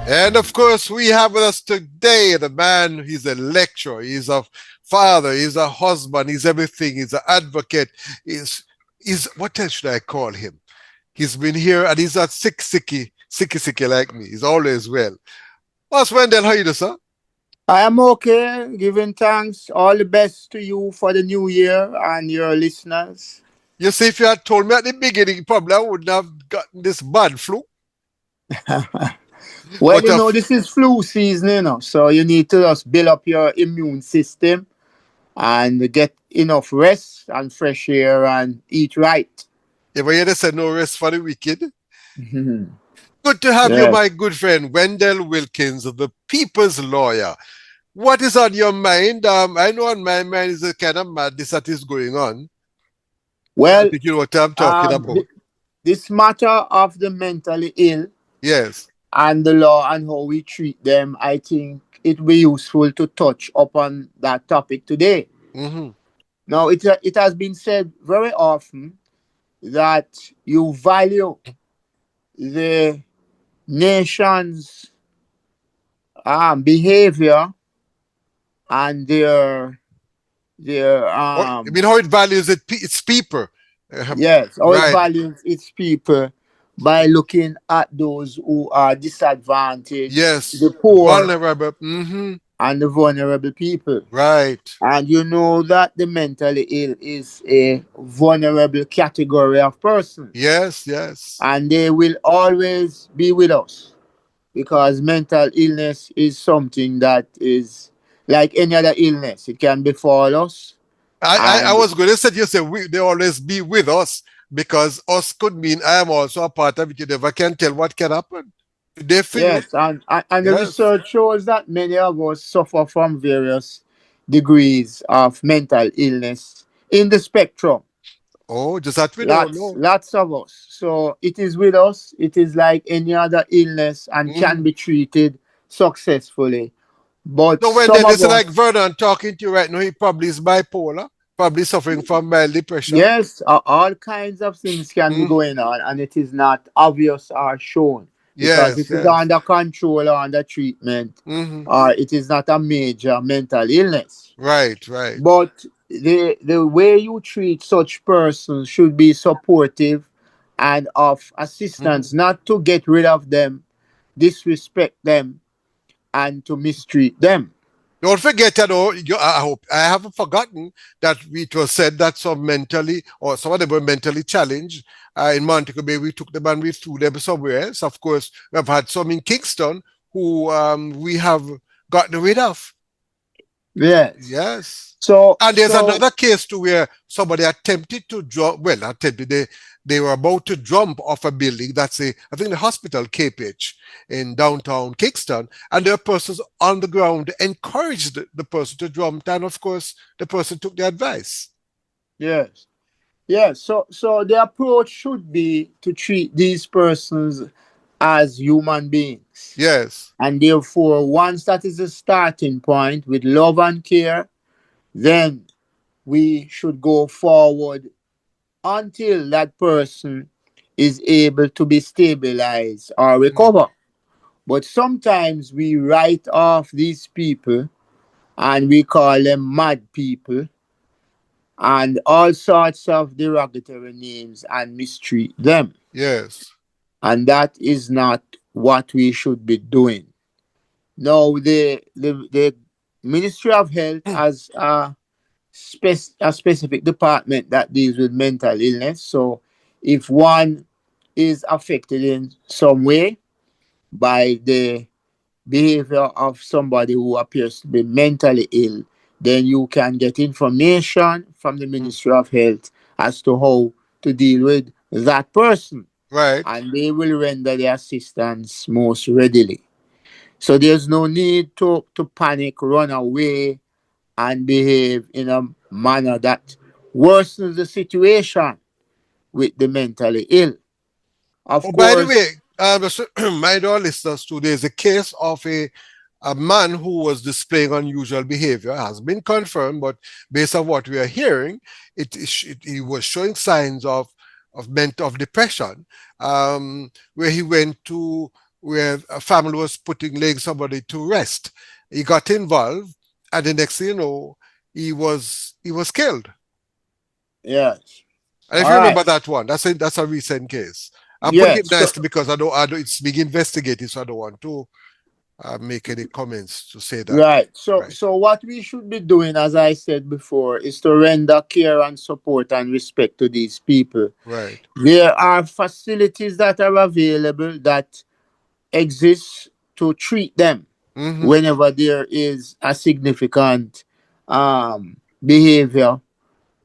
And of course, we have with us today the man, he's a lecturer, he's a father, he's a husband, he's everything, he's an advocate, he's what else should I call him? He's been here and he's not sicky like me. He's always well. What's Wendell, how you do, sir? I am okay, giving thanks. All the best to you for the new year and your listeners. You see, if you had told me at the beginning, probably I wouldn't have gotten this bad flu. Well, But this is flu season, so you need to just build up your immune system and get enough rest and fresh air and eat right. ever hear they say no rest for the wicked? Mhm. Good to have you, Yes. my good friend, Wendell Wilkins, the people's lawyer. What is on your mind? I know on my mind is the kind of madness that is going on. I Well, think you know what I'm talking um, about. th- this matter of the mentally ill Yes. and the law and how we treat them, I think it will be useful to touch upon that topic today. Mm-hmm. Now, it has been said very often that you value the nation's behavior and their I mean, how it values its people. yes, how it Right. values its people by looking at those who are disadvantaged, Yes. the poor Vulnerable. Mm-hmm. and the vulnerable people. Right. And you know that the mentally ill is a vulnerable category of persons, Yes. Yes. and they will always be with us because mental illness is something that is like any other illness. It can befall us, I and was going to say, you say they always be with us because us could mean I am also a part of it. You never can tell what can happen. They for you. yes, and the Yes. research shows that many of us suffer from various degrees of mental illness in the spectrum. Oh, just that we don't Lots, know. lots of us. So it is with us. It is like any other illness and can Mm. be treated successfully. But So when they some of listen like us, Vernon talking to you right now, he probably is bipolar, probably suffering from mild depression. yes, all kinds of things can be Mm. going on, and it is not obvious or shown because Yes, it is yes. under control or under treatment, Hmm. or it is not a major mental illness. Right, right. But the way you treat such persons should be supportive and of Hmm. assistance, not to get rid of them, disrespect them, and to mistreat them. Don't forget, I hope I haven't forgotten that it was said that some mentally or some of them were mentally challenged. In Montego Bay, we took them and we threw them somewhere else. Of course, we've had some in Kingston who we have gotten rid of. Yes. Yes. So And there's so another case too where somebody attempted to jump, well, attempted, they were about to jump off a building. That's I think the hospital, KPH, in downtown Kingston. And there were persons on the ground encouraged the person to jump. And of course, the person took the advice. yes. Yes. So the approach should be to treat these persons as human beings. Yes. And therefore, once that is a starting point with love and care, then we should go forward until that person is able to be stabilized or Mm. recover. But sometimes we write off these people and we call them mad people and all sorts of derogatory names and mistreat them. Yes. And that is not what we should be doing. Now, the Ministry of Health has a specific department that deals with mental illness. So if one is affected in some way by the behavior of somebody who appears to be mentally ill, then you can get information from the Mm. Ministry of Health as to how to deal with that person, Right. and they will render the assistance most readily. So there's no need to panic, run away, and behave in a manner that worsens the situation with the mentally ill. Of Oh, by the way, course, my dear listeners, today is a case of a man who was displaying unusual behavior, has been confirmed, but based on what we are hearing, he was showing signs of depression, where he went to where a family was laying somebody to rest. He got involved, and the next thing you know, he was killed. Yes. And if All you right. remember that one, that's a recent case. I'm putting it Yes. So nicely because I don't it's being investigated, so I don't want to make any comments to say that. right. So Right, what we should be doing, as I said before, is to render care and support and respect to these people. right. There are facilities that are available that exist to treat them Mm-hmm. whenever there is a significant behavior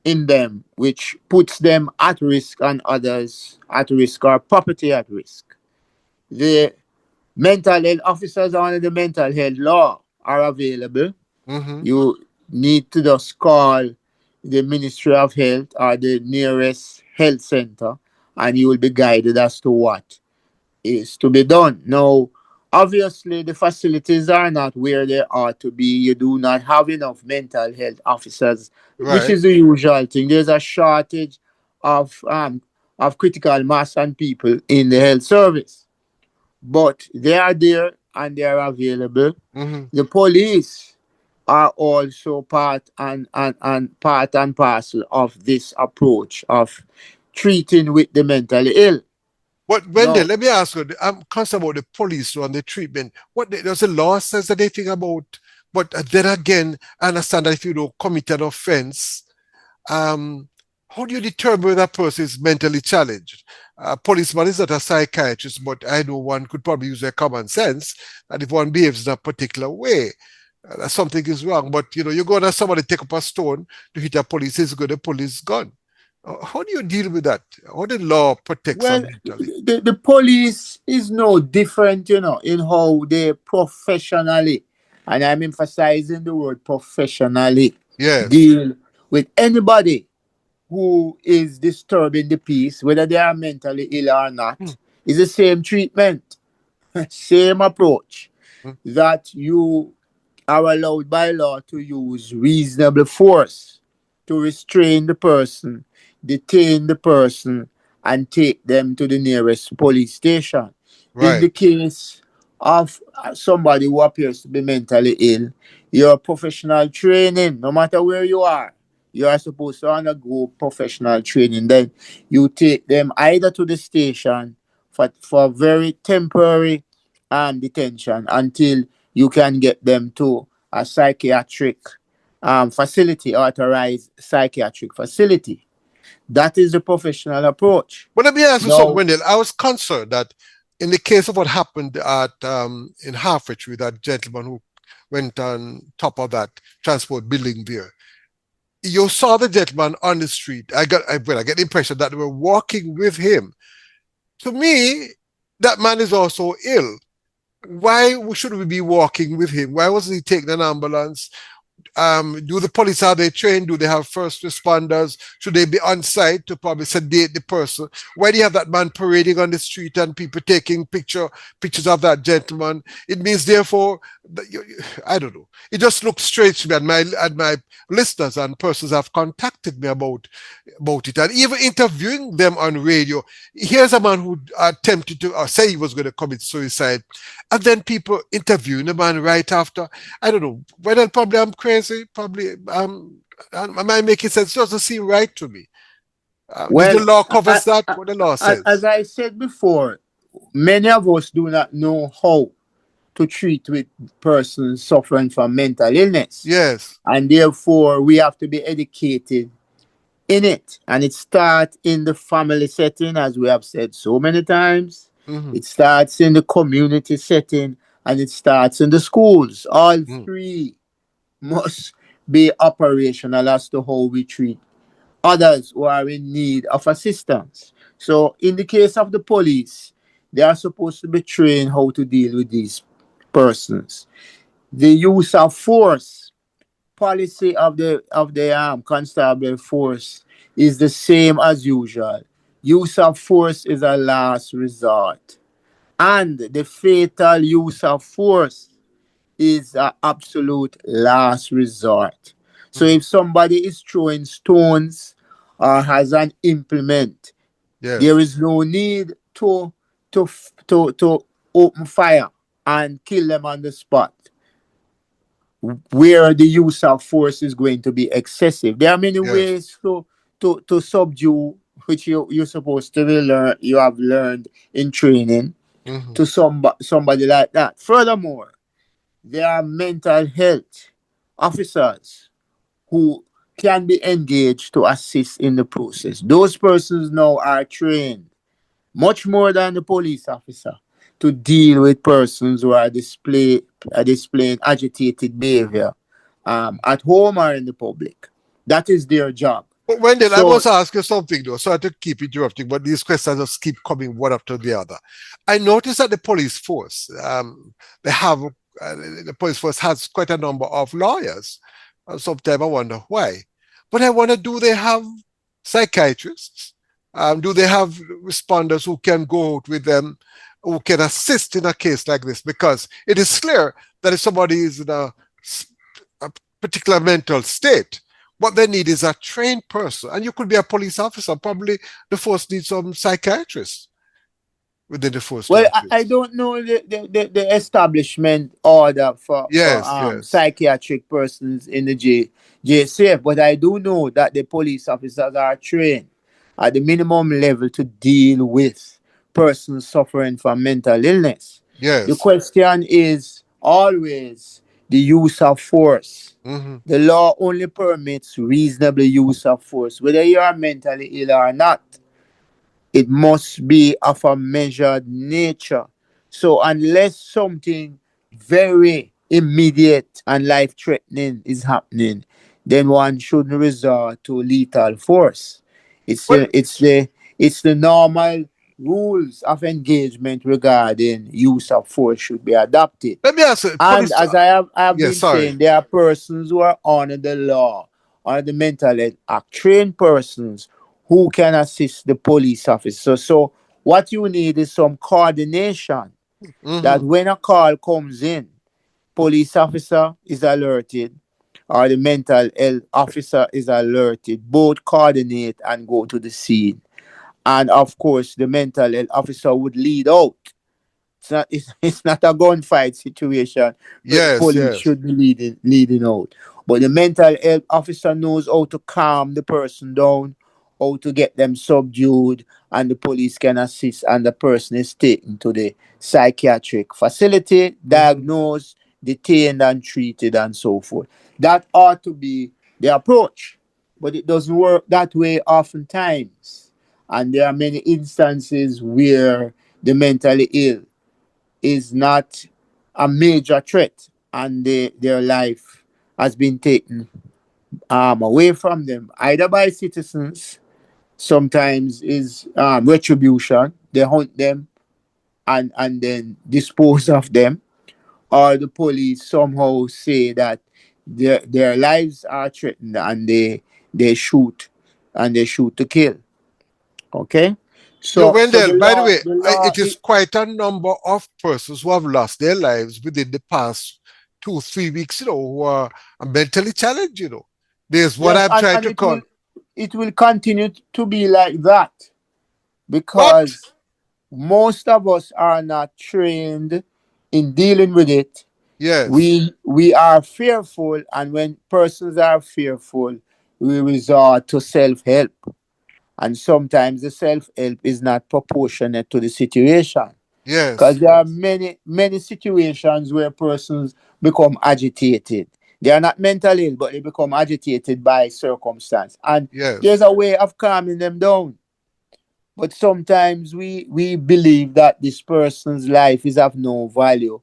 in them which puts them at risk and others at risk or property at risk. The mental health officers under the mental health law are available. Mm-hmm. You need to just call the Ministry of Health or the nearest health center and you will be guided as to what is to be done. Now, obviously, the facilities are not where they ought to be. You do not have enough mental health officers, which Right. is the usual thing. There's a shortage of critical mass and people in the health service, but they are there and they are available. Mm-hmm. The police are also part and parcel of this approach of treating with the mentally ill. What Wendell, No, let me ask you, I'm concerned about the police on the treatment. Does the law says anything about, but then again, I understand that if you don't commit an offense, um, how do you determine that person is mentally challenged? A policeman is not a psychiatrist, but I know one could probably use their common sense that if one behaves in a particular way, that something is wrong. But you're going to somebody take up a stone to hit a police, he's got a police gun. How do you deal with that? How the law protects well, them mentally? the police is no different, in how they professionally, and I'm emphasizing the word professionally, Yes. deal with anybody who is disturbing the peace, whether they are mentally ill or Mm, not. It's the same treatment, same approach mm. that you are allowed by law to use reasonable force to restrain the person, detain the person, and take them to the nearest police station. In the Right. case of somebody who appears to be mentally ill, your professional training, no matter where you are, you are supposed to undergo professional training. Then you take them either to the station for very temporary detention until you can get them to a psychiatric facility, authorized psychiatric facility. That is the professional approach. But let me ask you something, Now, Wendell. I was concerned that in the case of what happened at in Harwich with that gentleman who went on top of that transport building there, you saw the gentleman on the street. I get the impression that they were walking with him. To me, that man is also ill. Why should we be walking with him? Why wasn't he taking an ambulance? Do the police, are they trained? Do they have first responders? Should they be on site to probably sedate the person? Why do you have that man parading on the street and people taking pictures of that gentleman? It means therefore I don't know. It just looks strange to me, and my listeners and persons have contacted me about it, and even interviewing them on radio. Here's a man who attempted to say he was going to commit suicide, and then people interviewing the man right after. I don't know whether probably I'm crazy. Probably am I making sense? It doesn't seem right to me. Did the well, law covers that? What the law as says? I said before, many of us do not know how to treat with persons suffering from mental illness. Yes. And therefore, we have to be educated in it. And it starts in the family setting, as we have said so many times. Mm-hmm. It starts in the community setting and it starts in the schools. All Mm. three must be operational as to how we treat others who are in need of assistance. So, in the case of the police, they are supposed to be trained how to deal with these persons. The use of force policy of the constable force is the same as usual. Use of force is a last resort, and the fatal use of force is an absolute last resort. So Mm-hmm. if somebody is throwing stones or has an implement, there Yes. is no need to open fire and kill them on the spot, where the use of force is going to be excessive. There are many Yes. ways to subdue, which you're supposed to learn, you have learned in training, Hmm. to somebody like that. Furthermore, there are mental health officers who can be engaged to assist in the process. Those persons now are trained much more than the police officer to deal with persons who are displaying agitated behavior, at home or in the public. That is their job. But Wendell, I So, must ask you something though. Sorry to keep interrupting, but these questions just keep coming one after the other. I noticed that the police force, they have the police force has quite a number of lawyers. Sometimes I wonder why. But I wonder, do they have psychiatrists? Do they have responders who can go out with them, who can assist in a case like this? Because it is clear that if somebody is in a particular mental state, what they need is a trained person. And you could be a police officer. Probably the force needs some psychiatrists within the force to well, I assist. don't know the establishment order for Yes, yes, psychiatric persons in the JCF, but I do know that the police officers are trained at the minimum level to deal with persons suffering from mental illness. The yes. question is always the use of force. Hmm. The law only permits reasonable use of force, whether you are mentally ill or not. It must be of a measured nature. So, unless something very immediate and life threatening is happening, then one shouldn't resort to lethal force. It's Well, the, it's the, it's the normal rules of engagement regarding use of force should be adopted. let me ask you, And police. as I have Yes, been sorry. saying, there are persons who are under the law, under the Mental Health Act, trained persons who can assist the police officer. So what you need is some coordination, that Hmm. when a call comes in, police officer is alerted or the mental health officer is alerted. Both coordinate and go to the scene. And of course, the mental health officer would lead out. It's not a gunfight situation where the Yes, police yes. should be leading out. But the mental health officer knows how to calm the person down, how to get them subdued, and the police can assist, and the person is taken to the psychiatric facility, Hmm. diagnosed, detained, and treated, and so forth. That ought to be the approach. But it doesn't work that way oftentimes. And there are many instances where the mentally ill is not a major threat, and their life has been taken away from them, either by citizens, sometimes is retribution. They hunt them and then dispose of them, or the police somehow say that their lives are threatened, and they shoot, and they shoot to kill. Okay, so Wendell, by the way, the law it is quite a number of persons who have lost their lives within the past 2, 3 weeks, who are mentally challenged. There's what yes, I'm trying and to it call. will continue to be like that, What? because most of us are not trained in dealing with it. Yes, We are fearful, and when persons are fearful, we resort to self-help, and sometimes the self-help is not proportionate to the situation, yes, because there are yes, many situations where persons become agitated. They are not mentally ill, but they become agitated by circumstance, and there's yes, a way of calming them down. But sometimes we believe that this person's life is of no value.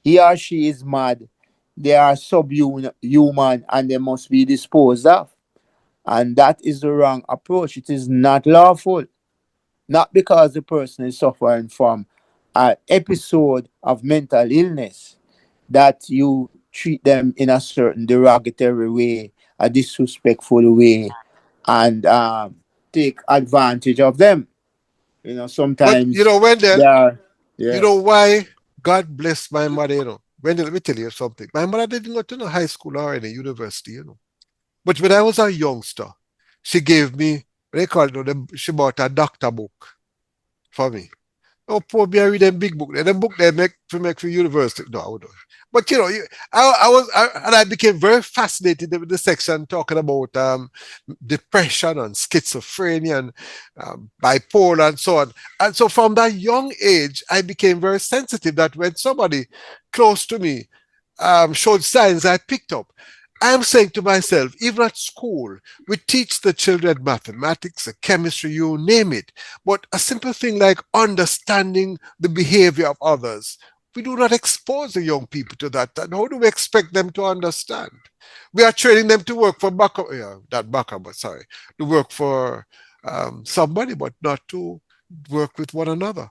He or she is mad. They are subhuman, and they must be disposed of. And that is the wrong approach. It is not lawful. Not because the person is suffering from an episode of mental illness that you treat them in a certain derogatory way, a disrespectful way, and take advantage of them. But Sometimes Wendell, they are, you know yes. why God bless my mother. Wendell, let me tell you something. My mother didn't go to no high school or any university. But when I was a youngster, she gave me, what they call it, she bought a doctor book for me. Oh, poor me, I read them big book. Them book they make for university. No, I would not. But you know, and I became very fascinated with the section talking about depression and schizophrenia and bipolar and so on. And so from that young age, I became very sensitive that when somebody close to me showed signs I picked up, I'm saying to myself, even at school, we teach the children mathematics, chemistry, you name it. But a simple thing like understanding the behavior of others, we do not expose the young people to that. And how do we expect them to understand? We are training them to work for backup, yeah, not backup, but sorry, to work for somebody, but not to work with one another.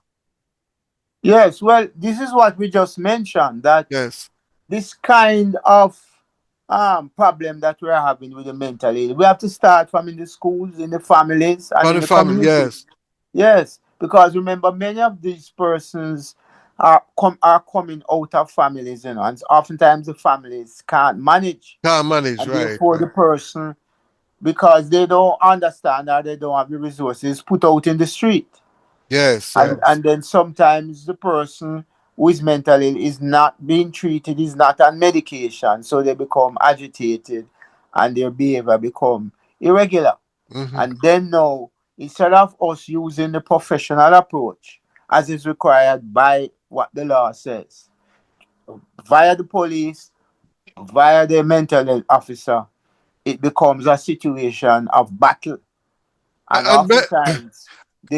Yes, well, this is what we just mentioned, that Yes. this kind of problem that we're having with the mental ill, we have to start from in the schools, in the families, and From in the the family, community. yes. Yes, because remember, many of these persons are coming out of families, and oftentimes the families can't manage, Can't manage, and right, therefore right. the person, because they don't understand or they don't have the resources, put out in the street. Yes, And yes. then sometimes the person who is mentally ill is not being treated, is not on medication, so they become agitated and their behavior become irregular. Hmm. And then now, instead of us using the professional approach as is required by what the law says, via the police, via the mental health officer, it becomes a situation of battle. And And oftentimes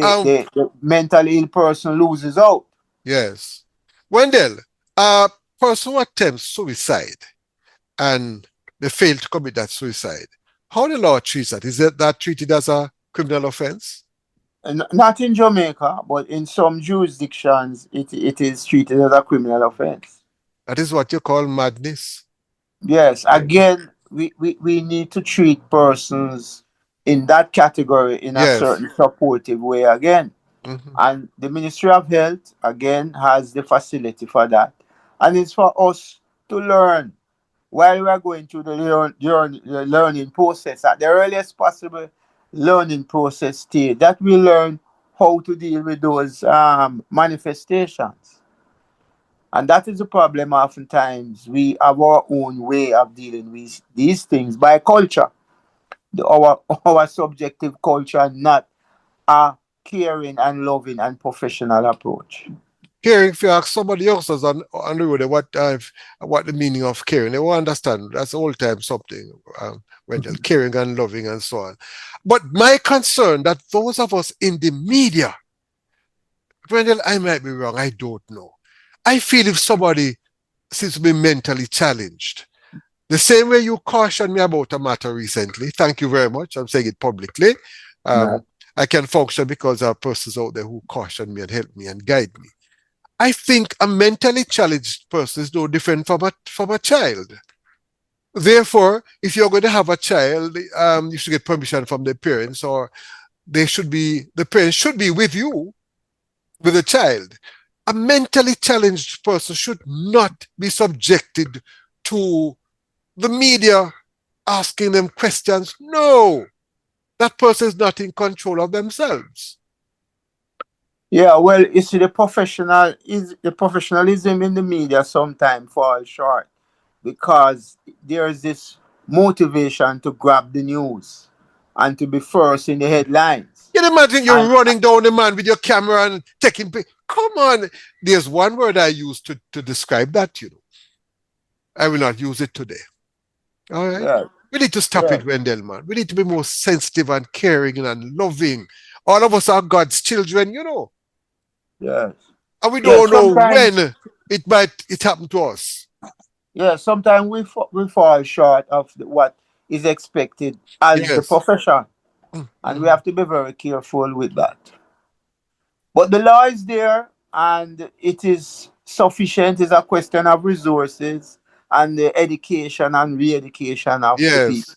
um, the mentally ill person loses out. yes. Wendell, a person who attempts suicide and they fail to commit that suicide, how the law treats that? Is that treated as a criminal offense? Not in Jamaica, but in some jurisdictions, it is treated as a criminal offense. That is what you call madness. Yes, Right. again, we need to treat persons in that category in a Yes. certain supportive way again. Hmm. And the Ministry of Health, again, has the facility for that. And it's for us to learn while we are going through the learning process, at the earliest possible learning process stage, that we learn how to deal with those manifestations. And that is the problem. Oftentimes, we have our own way of dealing with these things by culture, our subjective culture, not a caring and loving and professional approach. Caring, if you ask somebody else that's on the road what the meaning of caring, they will understand. That's all time something, Wendell, caring and loving and so on. But my concern that those of us in the media, Wendell, I might be wrong, I don't know. I feel if somebody seems to be mentally challenged, the same way you cautioned me about a matter recently, thank you very much, I'm saying it publicly. Yeah. Um, I can function because there are persons out there who caution me and help me and guide me. I think a mentally challenged person is no different from a child. Therefore, if you're going to have a child, you should get permission from the parents, or the parents should be with you with the child. A mentally challenged person should not be subjected to the media asking them questions. No, that person is not in control of themselves. Yeah, well, you see, the professionalism in the media sometimes falls short because there's this motivation to grab the news and to be first in the headlines. You can imagine you're And running down the man with your camera and taking pictures. Come on. There's one word I use to describe that, you know. I will not use it today. All right. yeah, We need to stop yeah, it, Wendell, man. We need to be more sensitive and caring and loving. All of us are God's children, you know. yes, And we yeah. don't know Sometimes, when it happen to us. yeah, sometimes we fall short of what is expected as the Yes. profession, and we Mm-hmm. have to be very careful with that. But the law is there, and it is sufficient. It's a question of resources and the education and re-education of the people. Yes.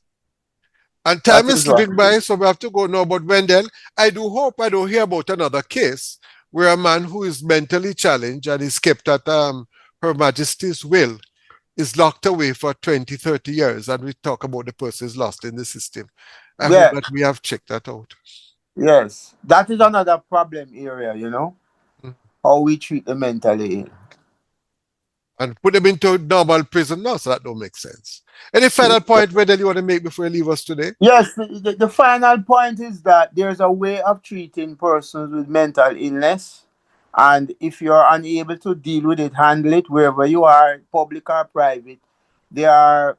And time That is is what slipping it is. by, so we have to go now. But Wendell, I do hope I don't hear about another case where a man who is mentally challenged and is kept at Her Majesty's will is locked away for 20, 30 years. And we talk about the person is lost in the system. I hope Yeah, that we have checked that out. yes. That is another problem area. how we treat the mentally ill. and put them into normal prison now, so that don't make sense. Any final point, Wendell, you want to make before you leave us today? Yes, the final point is that there's a way of treating persons with mental illness. And if you're unable to deal with it, handle it wherever you are, public or private, there are,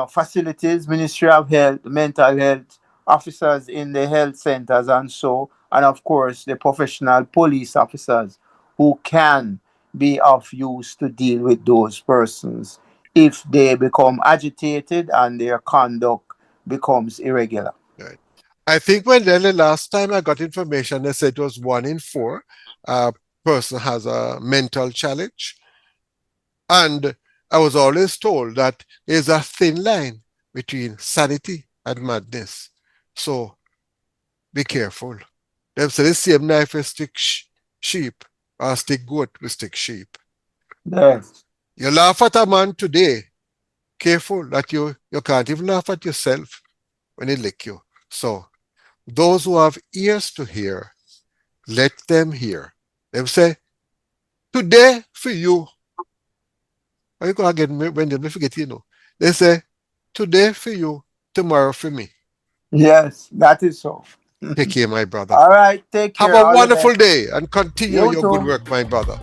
facilities, Ministry of Health, mental health officers in the health centers and so, and of course, the professional police officers who can be of use to deal with those persons if they become agitated and their conduct becomes irregular. Right. I think when the last time I got information, they said it was 1 in 4 person has a mental challenge. And I was always told that there's a thin line between sanity and madness. So be careful. Them say the same knife will stick sheep, or stick goat will stick sheep. Yes. You laugh at a man today, careful that you can't even laugh at yourself when he lick you. So those who have ears to hear, let them hear. They say, today for you. How you go again when they forget, They say, today for you, tomorrow for me. Yes, that is so. Take care, my brother. All right. Take Have care. a All the wonderful best. day and continue You your good too. work, my brother.